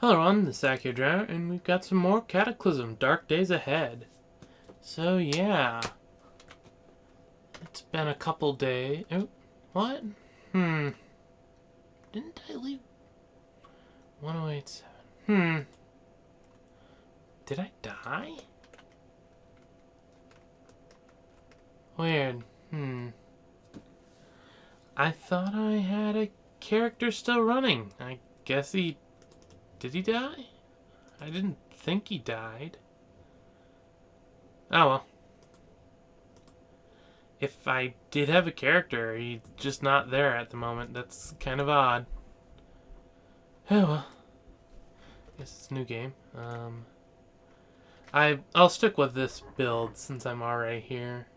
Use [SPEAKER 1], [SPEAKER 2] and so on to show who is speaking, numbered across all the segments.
[SPEAKER 1] Hello everyone, this is Akhier, and we've got some more Cataclysm, Dark Days Ahead. So yeah, it's been a couple days. Oh, what? Didn't I leave 1087? Did I die? Weird. I thought I had a character still running. I guess did he die? I didn't think he died. Oh well. If I did have a character, he's just not there at the moment. That's kind of odd. Oh well. Guess it's a new game. I'll stick with this build since I'm already here.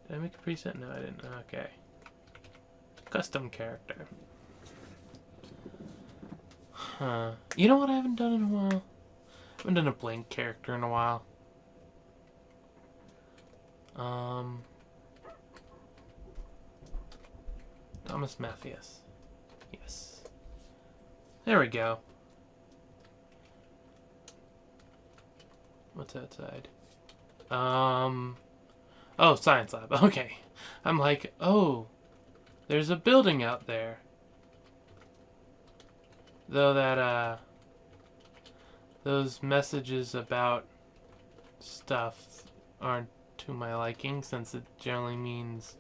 [SPEAKER 1] Did I make a preset? No, I didn't. Okay. Custom character. Huh. You know what I haven't done in a while? I haven't done a blank character in a while. Thomas Mathias. Yes. There we go. What's outside? Oh, science lab. Okay. I'm like, oh, there's a building out there. Though that, those messages about stuff aren't to my liking, since it generally means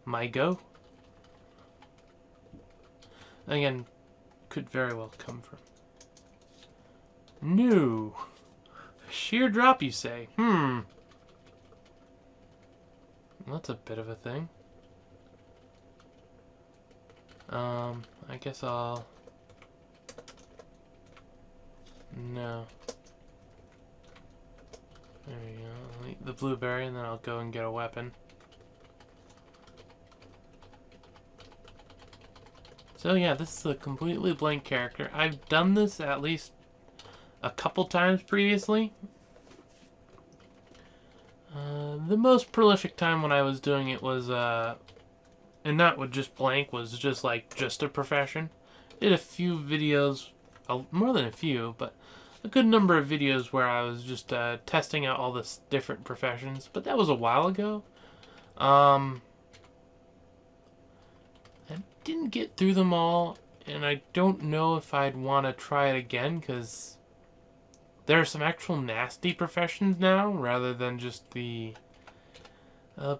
[SPEAKER 1] my go. Again, could very well come from. No. Sheer drop, you say? That's a bit of a thing. I guess I'll... No. There we go. I'll eat the blueberry and then I'll go and get a weapon. So yeah, this is a completely blank character. I've done this at least a couple times previously. The most prolific time when I was doing it was, and not with just blank, was just like, just a profession. Did a few videos, more than a few, but a good number of videos where I was just testing out all the different professions, but that was a while ago. I didn't get through them all, and I don't know if I'd want to try it again, because there are some actual nasty professions now, rather than just the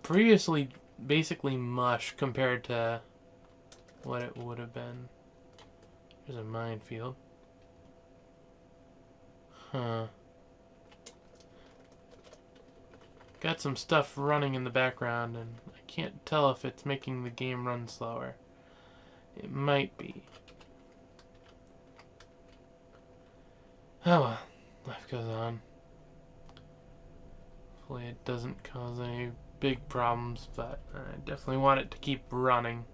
[SPEAKER 1] previously basically mush compared to what it would have been. There's a minefield. Huh. Got some stuff running in the background, and I can't tell if it's making the game run slower. It might be. Oh well, life goes on. Hopefully it doesn't cause any big problems, but I definitely want it to keep running.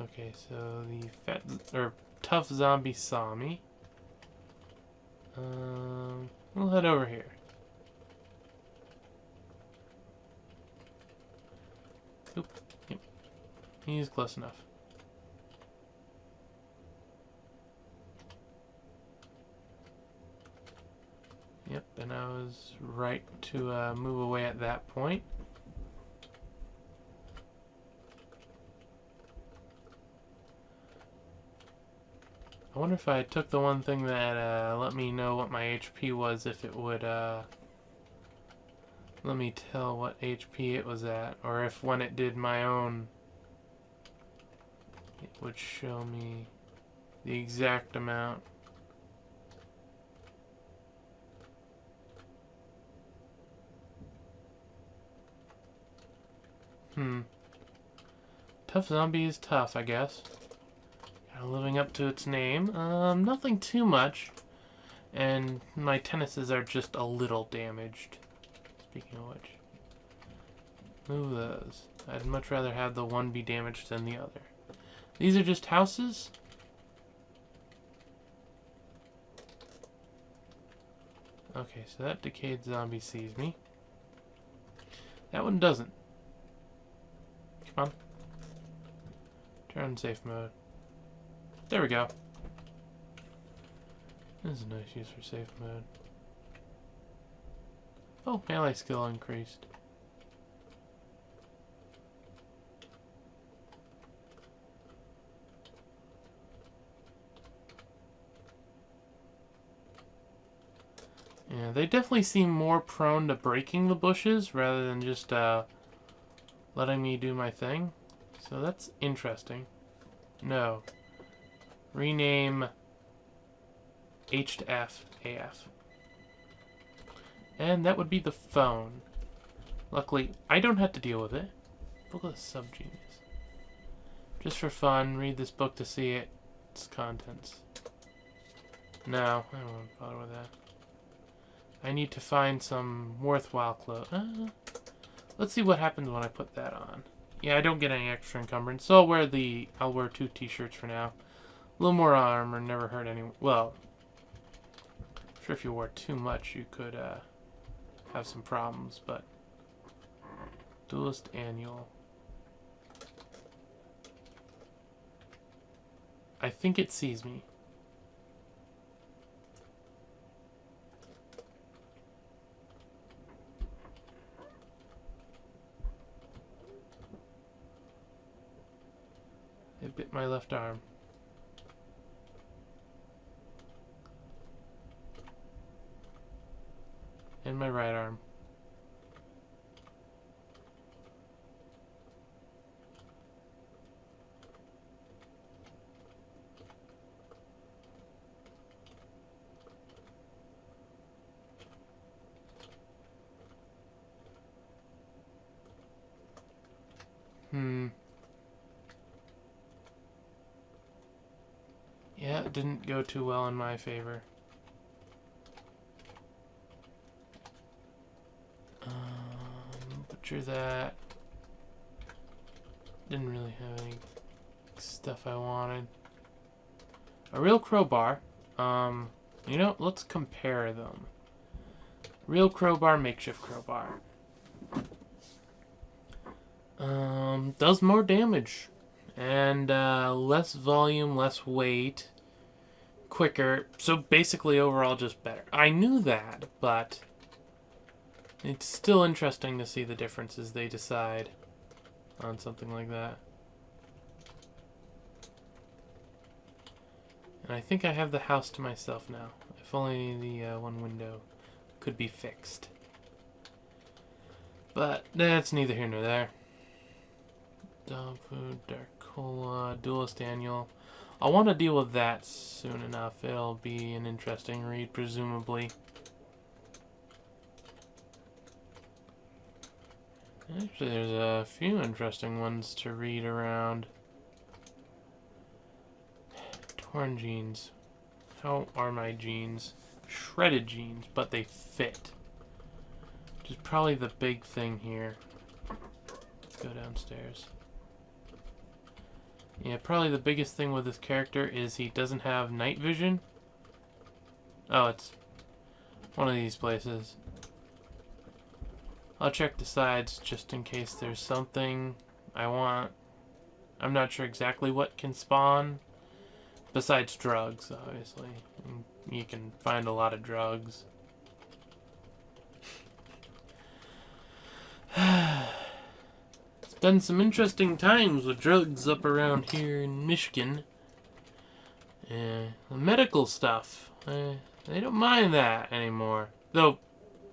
[SPEAKER 1] Okay, so the tough zombie saw me. We'll head over here. Oop. Yep. He's close enough. Yep, and I was right to move away at that point. I wonder if I took the one thing that let me know what my HP was, if it would let me tell what HP it was at, or if when it did my own, it would show me the exact amount. Tough zombie is tough, I guess. Living up to its name. Nothing too much. And my tennises are just a little damaged. Speaking of which. Move those. I'd much rather have the one be damaged than the other. These are just houses. Okay, so that decayed zombie sees me. That one doesn't. Come on. Turn on safe mode. There we go. This is a nice use for safe mode. Oh, melee skill increased. Yeah, they definitely seem more prone to breaking the bushes rather than just letting me do my thing. So that's interesting. No. Rename H to F, AF. And that would be the phone. Luckily, I don't have to deal with it. Book of the Subgenius. Just for fun, read this book to see its contents. No, I don't want to bother with that. I need to find some worthwhile clothes. Let's see what happens when I put that on. Yeah, I don't get any extra encumbrance, so I'll wear 2 t-shirts for now. A little more armor never hurt anyone. Well, I'm sure if you wore too much, you could have some problems, but Duelist Annual. I think it sees me. It bit my left arm. And my right arm. Yeah, it didn't go too well in my favor. Butcher that. Didn't really have any stuff I wanted. A real crowbar. You know, let's compare them. Real crowbar, makeshift crowbar. Does more damage. And less volume, less weight, quicker. So basically overall just better. I knew that, but it's still interesting to see the differences they decide on something like that. And I think I have the house to myself now. If only the one window could be fixed. But that's neither here nor there. Dog food, dark cola, duelist annual. I'll want to deal with that soon enough. It'll be an interesting read, presumably. Actually, there's a few interesting ones to read around. Torn jeans. How are my jeans? Shredded jeans, but they fit. Which is probably the big thing here. Let's go downstairs. Yeah, probably the biggest thing with this character is he doesn't have night vision. Oh, it's one of these places. I'll check the sides just in case there's something I want. I'm not sure exactly what can spawn. Besides drugs, obviously. You can find a lot of drugs. It's been some interesting times with drugs up around here in Michigan. The medical stuff. They don't mind that anymore. Though,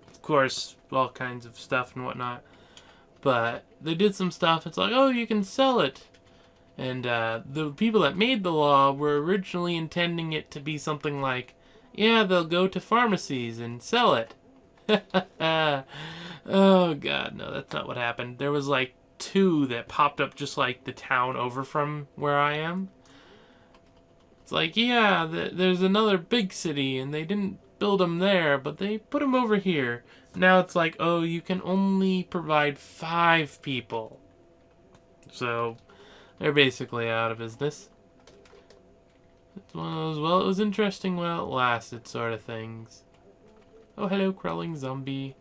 [SPEAKER 1] of course, all kinds of stuff and whatnot. But they did some stuff. It's like, oh, you can sell it. And the people that made the law were originally intending it to be something like, yeah, they'll go to pharmacies and sell it. Oh, God, no, that's not what happened. There was like 2 that popped up just like the town over from where I am. It's like, yeah, there's another big city, and they didn't build them there, but they put them over here. Now it's like, oh, you can only provide 5 people. So they're basically out of business. It's one of those, well, it was interesting while it lasted sort of things. Oh, hello, crawling zombie.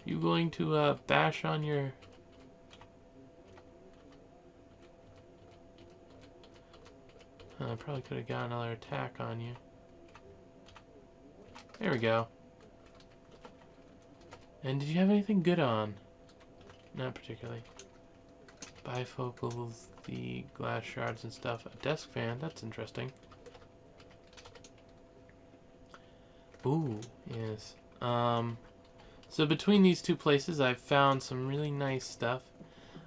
[SPEAKER 1] You going to bash on your... I probably could have got another attack on you. There we go. And did you have anything good on? Not particularly. Bifocals, the glass shards and stuff. A desk fan, that's interesting. Ooh, yes. So between these two places, I've found some really nice stuff.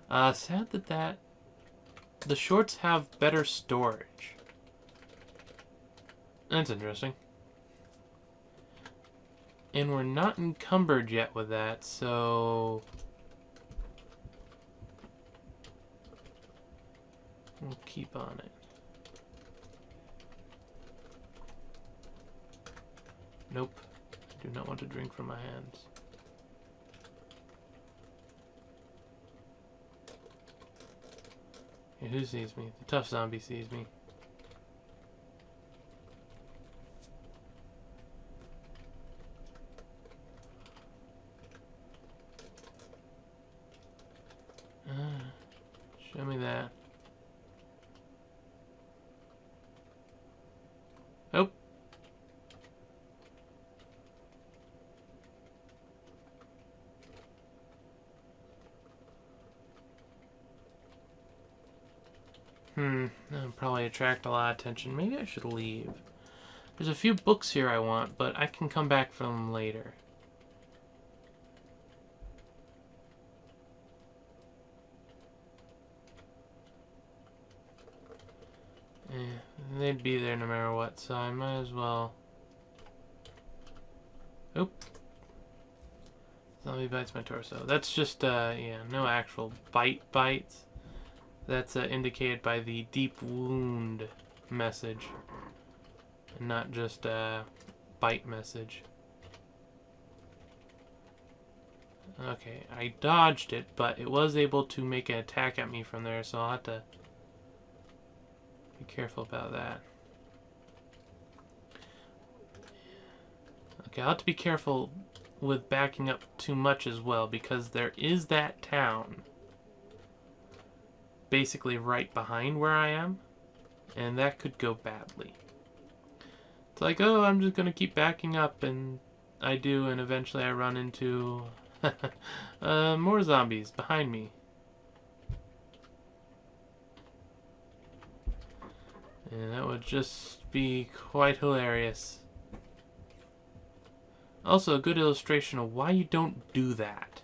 [SPEAKER 1] Sad that the shorts have better storage. That's interesting. And we're not encumbered yet with that, so we'll keep on it. Nope. I do not want to drink from my hands. Okay, who sees me? The tough zombie sees me. Show me that. Oh. That'll probably attract a lot of attention. Maybe I should leave. There's a few books here I want, but I can come back for them later. They'd be there no matter what, so I might as well. Oop. Zombie bites my torso. That's just, yeah, no actual bites. That's indicated by the deep wound message. And not just a bite message. Okay, I dodged it, but it was able to make an attack at me from there, so I'll have to be careful about that. Okay, I'll have to be careful with backing up too much as well, because there is that town basically right behind where I am, and that could go badly. It's like, oh, I'm just gonna keep backing up, and I do, and eventually I run into more zombies behind me. And that would just be quite hilarious. Also, a good illustration of why you don't do that.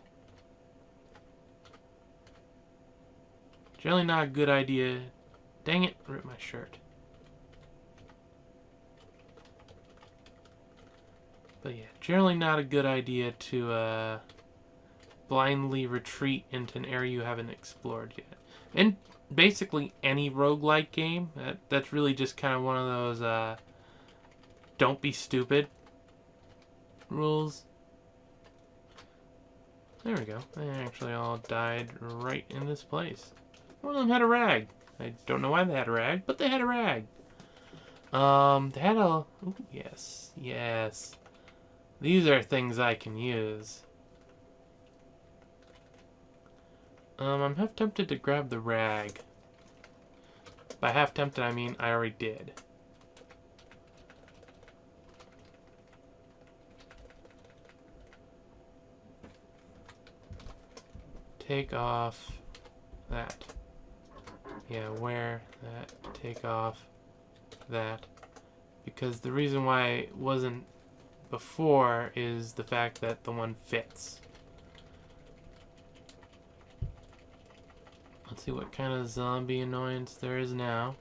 [SPEAKER 1] Generally not a good idea. Dang it, ripped my shirt. But yeah, generally not a good idea to blindly retreat into an area you haven't explored yet. And basically any roguelike game, that's really just kind of one of those don't be stupid rules. There we go. They actually all died right in this place. One of them had a rag. I don't know why they had a rag, but they had a rag. They had a... Ooh, yes. Yes. These are things I can use. I'm half tempted to grab the rag. By half tempted, I mean I already did. Take off that. Yeah, wear that. Take off that. Because the reason why it wasn't before is the fact that the one fits. Let's see what kind of zombie annoyance there is now.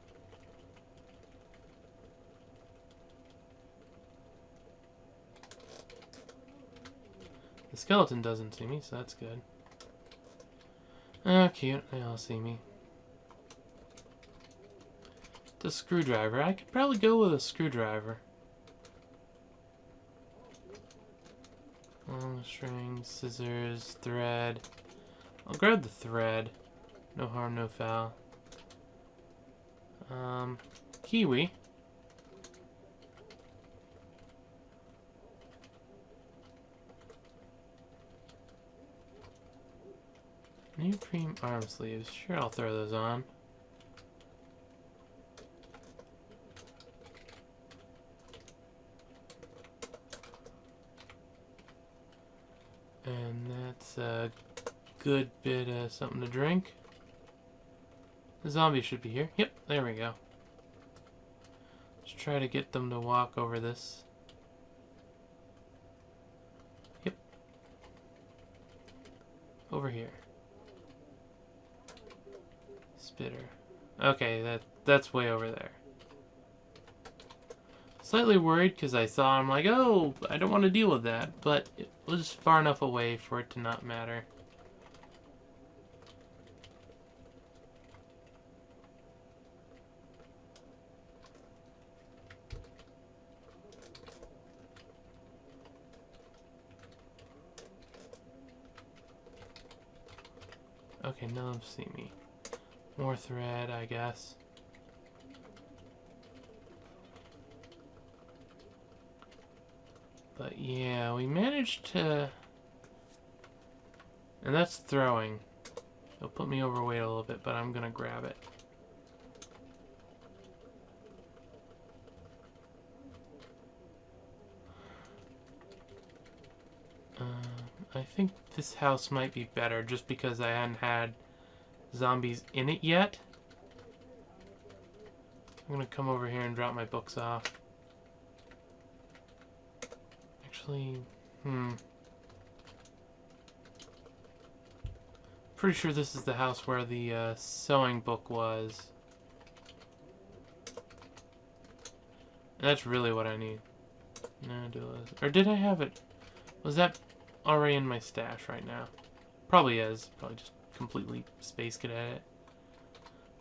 [SPEAKER 1] The skeleton doesn't see me, so that's good. Oh, cute. They all see me. The screwdriver. I could probably go with a screwdriver. String, scissors, thread. I'll grab the thread. No harm, no foul. Kiwi. Neoprene arm sleeves. Sure, I'll throw those on. a good bit of something to drink. The zombies should be here. Yep, there we go. Let's try to get them to walk over this. Yep. Over here. Spitter. Okay, that's way over there. Slightly worried because I saw him like, oh, I don't want to deal with that, but it was far enough away for it to not matter. Okay, none of them see me. More thread, I guess. But yeah, we managed to... And that's throwing. It'll put me overweight a little bit, but I'm gonna grab it. I think this house might be better just because I hadn't had zombies in it yet. I'm gonna come over here and drop my books off. Actually, pretty sure this is the house where the sewing book was. And that's really what I need. No, or did I have it? Was that already in my stash right now? Probably is. Probably just completely space cadet it.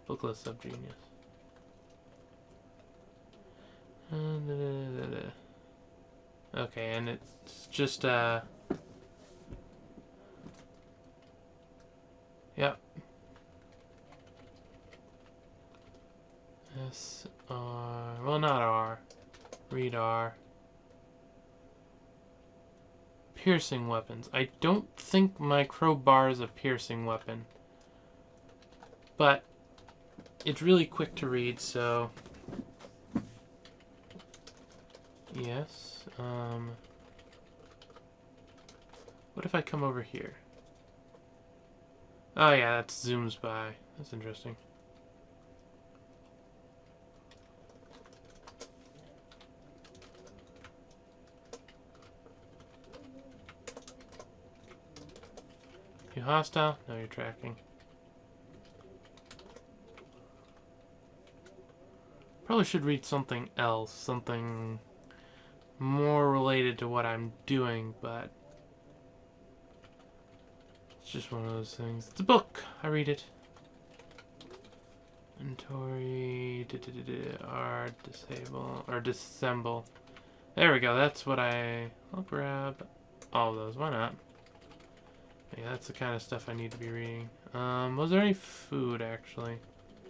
[SPEAKER 1] Bookless subgenius. Okay, and it's just yep. S-R, well, not R. Read R. Piercing weapons. I don't think my crowbar is a piercing weapon. But it's really quick to read, so... Yes. What if I come over here? Oh yeah, that zooms by. That's interesting. You hostile? No, you're tracking. Probably should read something else, something more related to what I'm doing, but it's just one of those things. It's a book. I read it. Inventory, R, disable, or disassemble. There we go. That's what I'll grab all of those. Why not? Yeah, that's the kind of stuff I need to be reading. Was there any food, actually?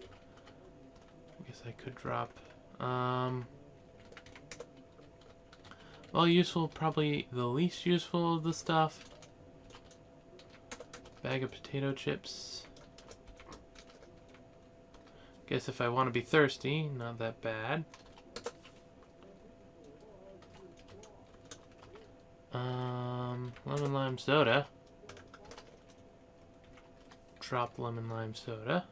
[SPEAKER 1] I guess I could drop. Well, useful, probably the least useful of the stuff. Bag of potato chips. Guess if I want to be thirsty, not that bad. Lemon lime soda. Drop lemon lime soda.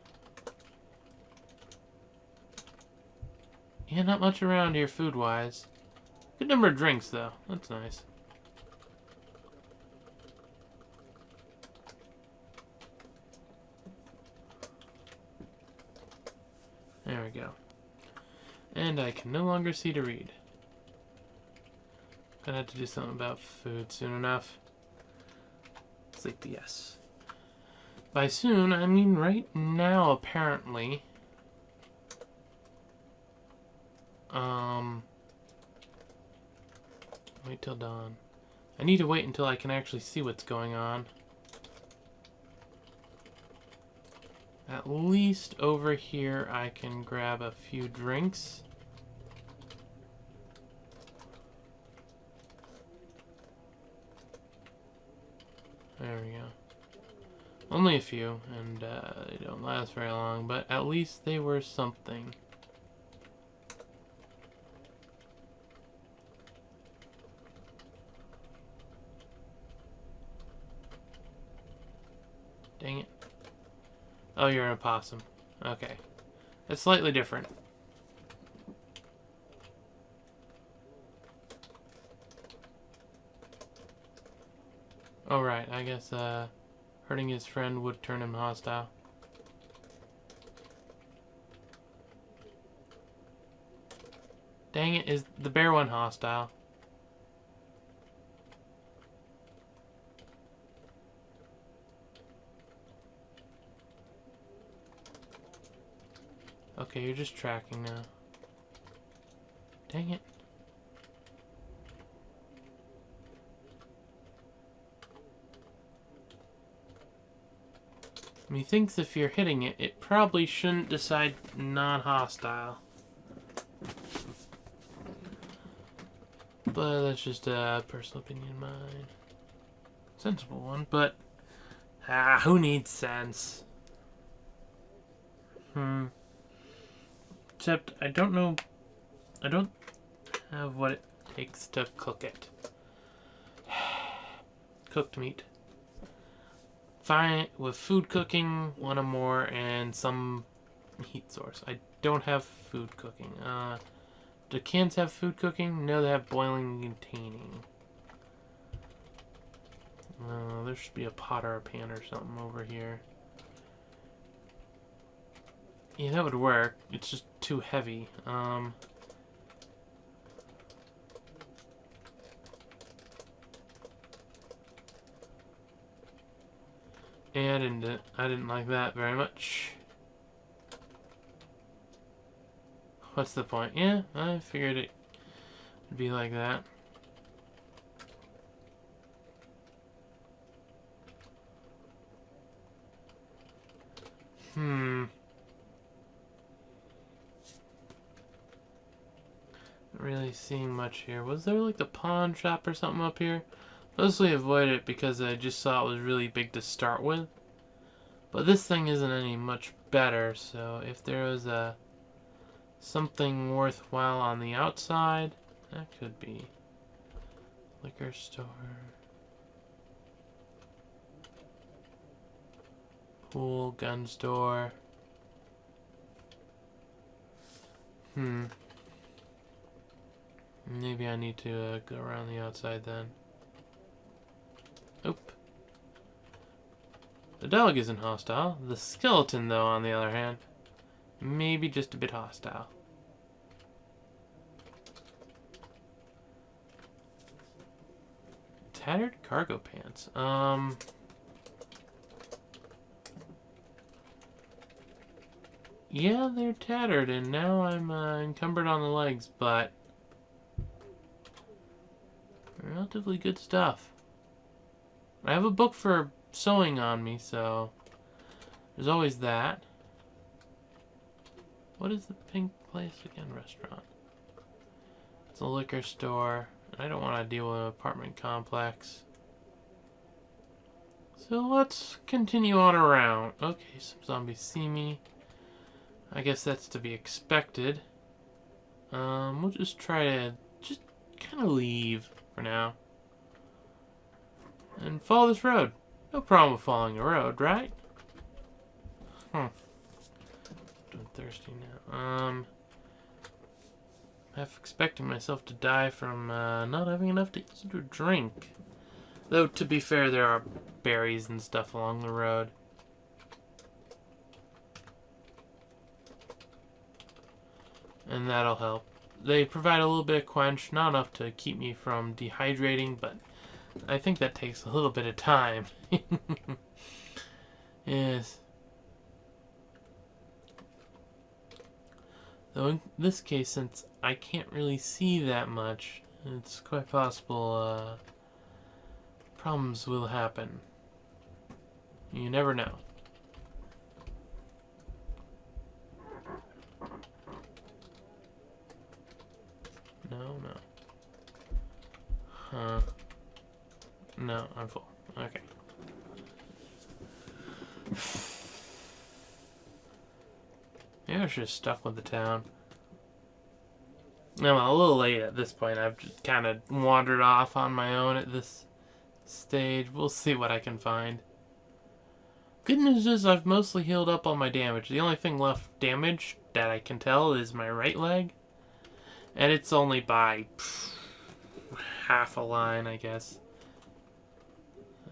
[SPEAKER 1] Yeah, not much around here food-wise. Good number of drinks, though. That's nice. There we go. And I can no longer see to read. Gonna have to do something about food soon enough. Sleep, yes. By soon, I mean right now, apparently. Wait till dawn. I need to wait until I can actually see what's going on. At least over here I can grab a few drinks. There we go. Only a few, and they don't last very long, but at least they were something. Dang it. Oh, you're an opossum. Okay. It's slightly different. Oh, right. I guess, hurting his friend would turn him hostile. Dang it, is the bear one hostile? Okay, you're just tracking now. Dang it. Methinks if you're hitting it, it probably shouldn't decide non-hostile. But that's just a personal opinion of mine. Sensible one, but who needs sense? Except I don't know. I don't have what it takes to cook it. Cooked meat. Fine with food cooking, one or more, and some heat source. I don't have food cooking. Do cans have food cooking? No, they have boiling and containing. There should be a pot or a pan or something over here. Yeah, that would work. It's just too heavy. Yeah, I didn't like that very much. What's the point? Yeah, I figured it would be like that. Not really seeing much here. Was there like the pawn shop or something up here? Mostly avoided it because I just saw it was really big to start with. But this thing isn't any much better, so if there was something worthwhile on the outside, that could be. Liquor store. Pool, gun store. Maybe I need to go around the outside then. Oop. The dog isn't hostile. The skeleton, though, on the other hand, maybe just a bit hostile. Tattered cargo pants. Yeah, they're tattered, and now I'm encumbered on the legs, but relatively good stuff. I have a book for sewing on me, so there's always that. What is the pink place again? Restaurant. It's a liquor store. I don't want to deal with an apartment complex. So let's continue on around. Okay, some zombies see me. I guess that's to be expected. We'll just try to just kind of leave for now. And follow this road. No problem with following a road, right? I'm thirsty now. I'm half expecting myself to die from not having enough to eat or drink. Though, to be fair, there are berries and stuff along the road. And that'll help. They provide a little bit of quench, not enough to keep me from dehydrating, but I think that takes a little bit of time. Yes. Though in this case, since I can't really see that much, it's quite possible problems will happen. You never know. No. Huh. No, I'm full. Okay. Maybe I should have stuck with the town. I'm a little late at this point. I've just kind of wandered off on my own at this stage. We'll see what I can find. Good news is I've mostly healed up all my damage. The only thing left damaged that I can tell is my right leg. And it's only by half a line, I guess.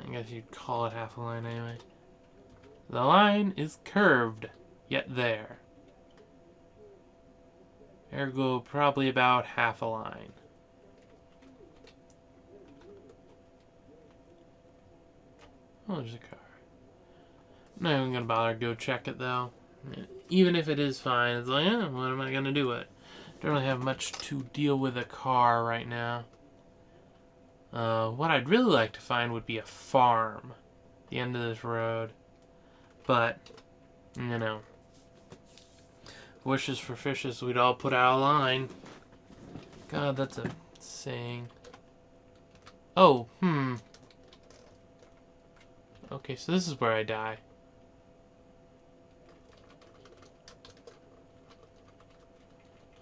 [SPEAKER 1] I guess you'd call it half a line anyway. The line is curved, yet there. Ergo, probably about half a line. Oh, there's a car. Not even gonna bother to go check it though. Even if it is fine, it's like, what am I gonna do with it? Don't really have much to deal with a car right now. What I'd really like to find would be a farm at the end of this road. But, you know, wishes for fishes, we'd all put out a line. God, that's a saying. Oh, Okay, so this is where I die.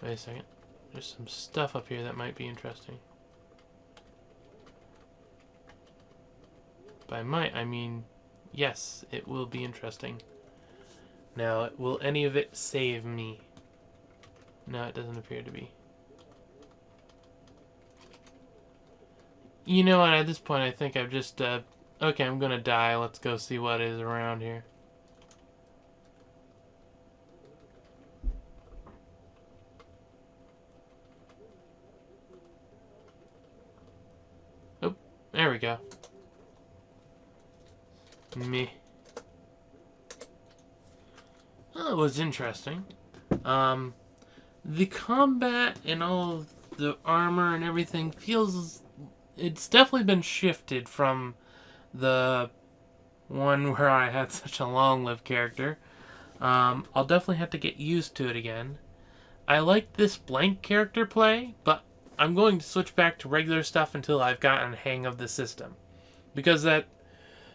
[SPEAKER 1] Wait a second. There's some stuff up here that might be interesting. By might, I mean, yes, it will be interesting. Now, will any of it save me? No, it doesn't appear to be. You know what, at this point I think I've just, okay, I'm gonna die. Let's go see what is around here. Oh, there we go. Meh. Well, it was interesting. The combat and all of the armor and everything feels... It's definitely been shifted from the one where I had such a long-lived character. I'll definitely have to get used to it again. I like this blank character play, but I'm going to switch back to regular stuff until I've gotten a hang of the system. Because that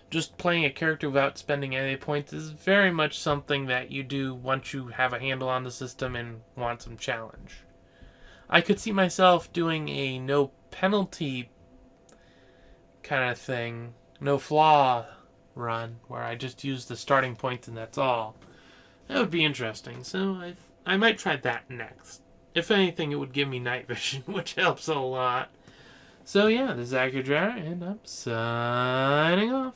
[SPEAKER 1] just playing a character without spending any points is very much something that you do once you have a handle on the system and want some challenge. I could see myself doing a no penalty kind of thing, no flaw run, where I just use the starting points and that's all. That would be interesting, so I might try that next. If anything, it would give me night vision, which helps a lot. So yeah, this is Akhier, and I'm signing off.